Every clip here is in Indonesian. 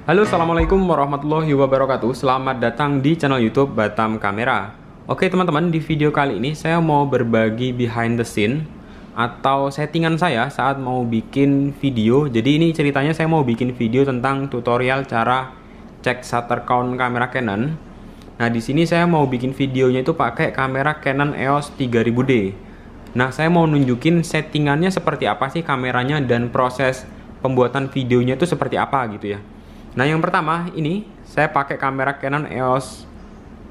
Halo, assalamualaikum warahmatullahi wabarakatuh. Selamat datang di channel YouTube Batam Kamera. Oke teman-teman, di video kali ini saya mau berbagi behind the scene atau settingan saya saat mau bikin video. Jadi ini ceritanya saya mau bikin video tentang tutorial cara cek shutter count kamera Canon. Nah di sini saya mau bikin videonya itu pakai kamera Canon EOS 3000D. Nah saya mau nunjukin settingannya seperti apa sih kameranya dan proses pembuatan videonya itu seperti apa gitu ya. Nah yang pertama ini saya pakai kamera Canon EOS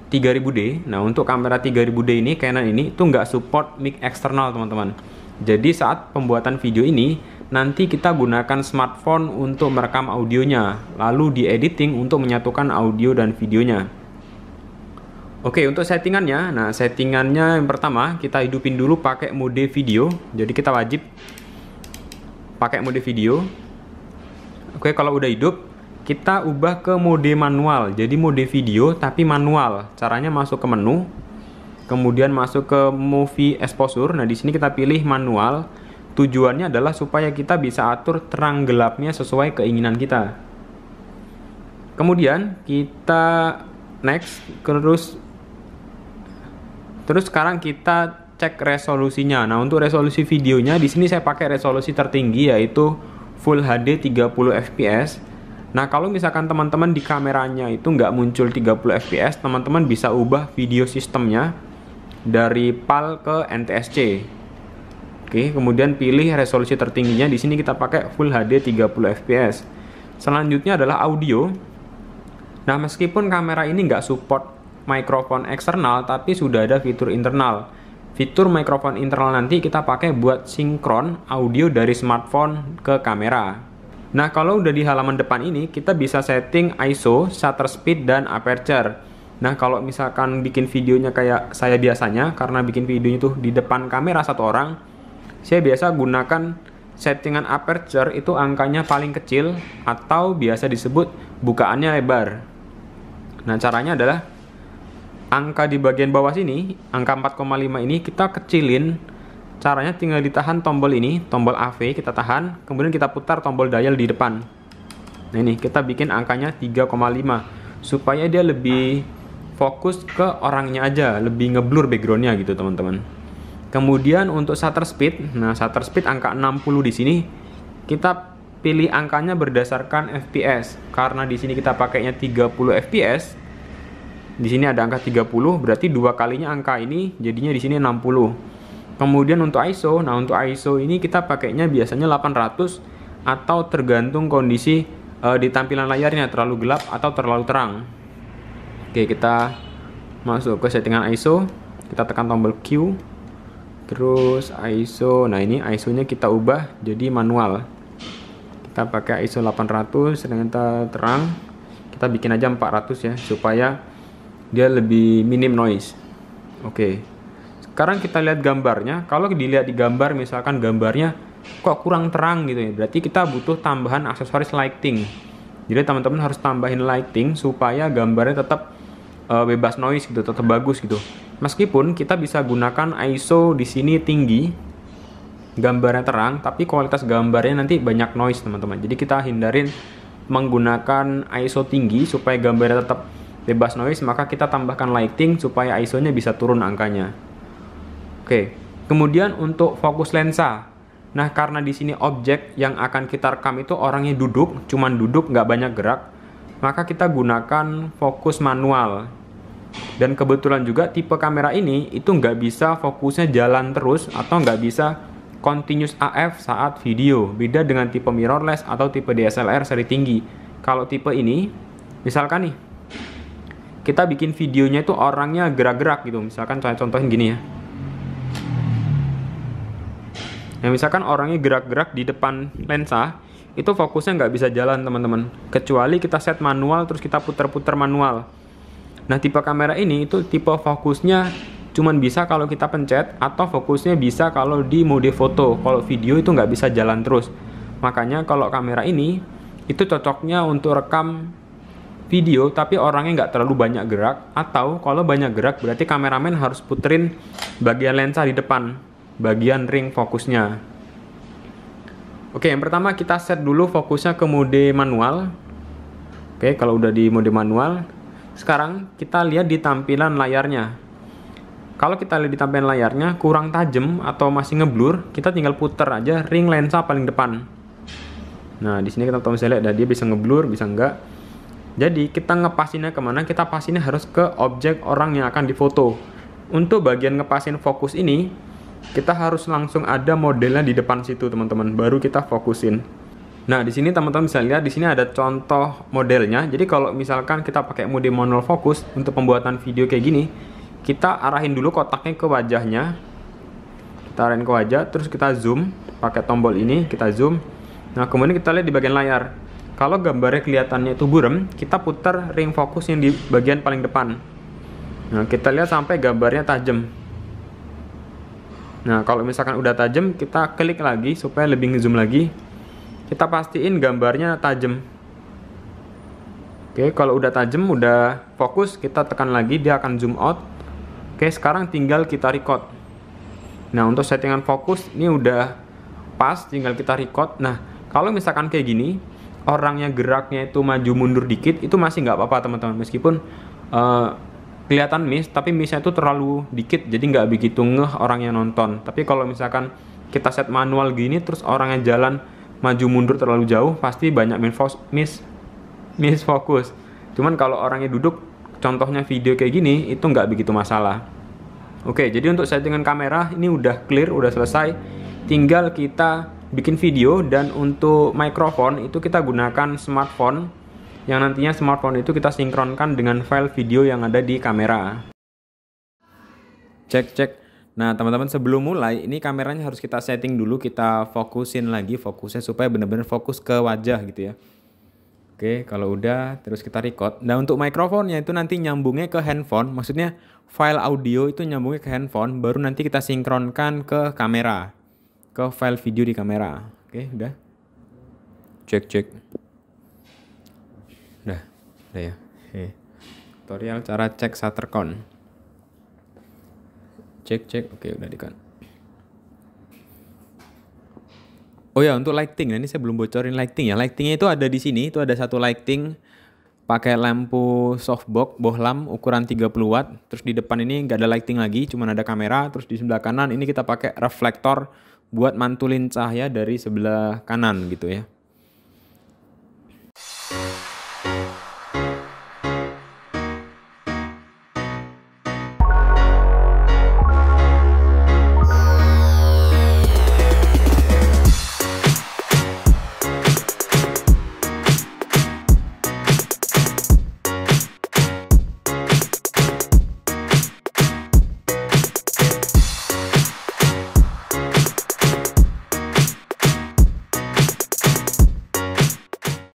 3000D. Nah untuk kamera 3000D ini Canon ini itu nggak support mic eksternal teman-teman. Jadi saat pembuatan video ini nanti kita gunakan smartphone untuk merekam audionya, lalu di editing untuk menyatukan audio dan videonya. Oke untuk settingannya, nah settingannya yang pertama kita hidupin dulu pakai mode video. Jadi kita wajib pakai mode video. Oke kalau udah hidup kita ubah ke mode manual, jadi mode video tapi manual. Caranya masuk ke menu, kemudian masuk ke movie exposure. Nah di sini kita pilih manual. Tujuannya adalah supaya kita bisa atur terang gelapnya sesuai keinginan kita. Kemudian kita next, terus sekarang kita cek resolusinya. Nah untuk resolusi videonya di sini saya pakai resolusi tertinggi yaitu Full HD 30 fps. Nah kalau misalkan teman-teman di kameranya itu nggak muncul 30 fps, teman-teman bisa ubah video sistemnya dari PAL ke NTSC. Oke, kemudian pilih resolusi tertingginya. Di sini kita pakai Full HD 30 fps. Selanjutnya adalah audio. Nah meskipun kamera ini nggak support mikrofon eksternal, tapi sudah ada fitur internal. Fitur mikrofon internal nanti kita pakai buat sinkron audio dari smartphone ke kamera. Nah kalau udah di halaman depan ini kita bisa setting ISO, shutter speed, dan aperture. Nah kalau misalkan bikin videonya kayak saya biasanya, karena bikin videonya itu di depan kamera satu orang, saya biasa gunakan settingan aperture itu angkanya paling kecil atau biasa disebut bukaannya lebar. Nah caranya adalah angka di bagian bawah sini, angka 4,5 ini kita kecilin. Caranya tinggal ditahan tombol ini, tombol AV kita tahan, kemudian kita putar tombol dial di depan. Nah ini kita bikin angkanya 3,5 supaya dia lebih fokus ke orangnya aja, lebih ngeblur backgroundnya gitu teman-teman. Kemudian untuk shutter speed, nah shutter speed angka 60 di sini kita pilih angkanya berdasarkan FPS. Karena di sini kita pakainya 30 fps. Di sini ada angka 30, berarti dua kalinya angka ini jadinya di sini 60. Kemudian untuk ISO, nah untuk ISO ini kita pakainya biasanya 800 atau tergantung kondisi di tampilan layarnya, terlalu gelap atau terlalu terang. Oke, kita masuk ke settingan ISO, kita tekan tombol Q, terus ISO. Nah ini ISO-nya kita ubah jadi manual. Kita pakai ISO 800, ternyata terang. Kita bikin aja 400 ya, supaya dia lebih minim noise. Oke. Sekarang kita lihat gambarnya. Kalau dilihat di gambar, misalkan gambarnya kok kurang terang gitu ya, berarti kita butuh tambahan aksesoris lighting. Jadi teman-teman harus tambahin lighting supaya gambarnya tetap bebas noise gitu, tetap bagus gitu. Meskipun kita bisa gunakan ISO di sini tinggi, gambarnya terang, tapi kualitas gambarnya nanti banyak noise teman-teman. Jadi kita hindarin menggunakan ISO tinggi supaya gambarnya tetap bebas noise, maka kita tambahkan lighting supaya ISO-nya bisa turun angkanya. Oke, kemudian untuk fokus lensa. Nah, karena di sini objek yang akan kita rekam itu orangnya duduk, cuman duduk nggak banyak gerak, maka kita gunakan fokus manual. Dan kebetulan juga tipe kamera ini itu nggak bisa fokusnya jalan terus atau nggak bisa continuous AF saat video. Beda dengan tipe mirrorless atau tipe DSLR seri tinggi. Kalau tipe ini, misalkan nih, kita bikin videonya itu orangnya gerak-gerak gitu. Misalkan saya contohin gini ya. Nah, misalkan orangnya gerak-gerak di depan lensa, itu fokusnya nggak bisa jalan teman-teman. Kecuali kita set manual, terus kita putar-putar manual. Nah, tipe kamera ini itu tipe fokusnya cuman bisa kalau kita pencet, atau fokusnya bisa kalau di mode foto. Kalau video itu nggak bisa jalan terus. Makanya kalau kamera ini, itu cocoknya untuk rekam video, tapi orangnya nggak terlalu banyak gerak. Atau kalau banyak gerak, berarti kameramen harus puterin bagian lensa di depan, bagian ring fokusnya. Oke, yang pertama kita set dulu fokusnya ke mode manual. Oke, kalau udah di mode manual, sekarang kita lihat di tampilan layarnya. Kalau kita lihat di tampilan layarnya kurang tajam atau masih ngeblur, kita tinggal puter aja ring lensa paling depan. Nah, di sini kita bisa lihat dia bisa ngeblur, bisa enggak. Jadi kita ngepasinnya kemana? Kita pasinnya harus ke objek orang yang akan difoto. Untuk bagian ngepasin fokus ini, kita harus langsung ada modelnya di depan situ, teman-teman. Baru kita fokusin. Nah, di sini teman-teman bisa lihat di sini ada contoh modelnya. Jadi kalau misalkan kita pakai mode manual fokus untuk pembuatan video kayak gini, kita arahin dulu kotaknya ke wajahnya. Kita arahin ke wajah, terus kita zoom pakai tombol ini, kita zoom. Nah, kemudian kita lihat di bagian layar. Kalau gambarnya kelihatannya itu buram, kita putar ring fokus yang di bagian paling depan. Nah, kita lihat sampai gambarnya tajam. Nah, kalau misalkan udah tajam, kita klik lagi supaya lebih ngezoom lagi. Kita pastiin gambarnya tajam. Oke, kalau udah tajam, udah fokus, kita tekan lagi, dia akan zoom out. Oke, sekarang tinggal kita record. Nah, untuk settingan fokus ini udah pas, tinggal kita record. Nah, kalau misalkan kayak gini, orangnya geraknya itu maju mundur dikit, itu masih nggak apa-apa teman-teman. Meskipun kelihatan miss, tapi missnya itu terlalu dikit, jadi nggak begitu ngeh orang yang nonton. Tapi kalau misalkan kita set manual gini, terus orangnya jalan maju mundur terlalu jauh, pasti banyak miss fokus. Cuman kalau orangnya duduk, contohnya video kayak gini, itu nggak begitu masalah. Oke, jadi untuk settingan kamera ini udah clear, udah selesai. Tinggal kita bikin video, dan untuk mikrofon itu kita gunakan smartphone, yang nantinya smartphone itu kita sinkronkan dengan file video yang ada di kamera. Cek. Nah, teman-teman, sebelum mulai, ini kameranya harus kita setting dulu, kita fokusin lagi fokusnya supaya benar-benar fokus ke wajah gitu ya. Oke, kalau udah, terus kita record. Nah, untuk mikrofonnya itu nanti nyambungnya ke handphone, maksudnya file audio itu nyambungnya ke handphone, baru nanti kita sinkronkan ke kamera, ke file video di kamera. Oke, udah. Cek. Udah ya. Oke. Tutorial cara cek Shuttercon. Cek. Oke, udah di-kan. Oh ya, untuk lighting, nah ini saya belum bocorin lighting ya. Lightingnya itu ada di sini, itu ada satu lighting pakai lampu softbox bohlam ukuran 30 watt. Terus di depan ini nggak ada lighting lagi, cuma ada kamera. Terus di sebelah kanan ini kita pakai reflektor buat mantulin cahaya dari sebelah kanan gitu ya.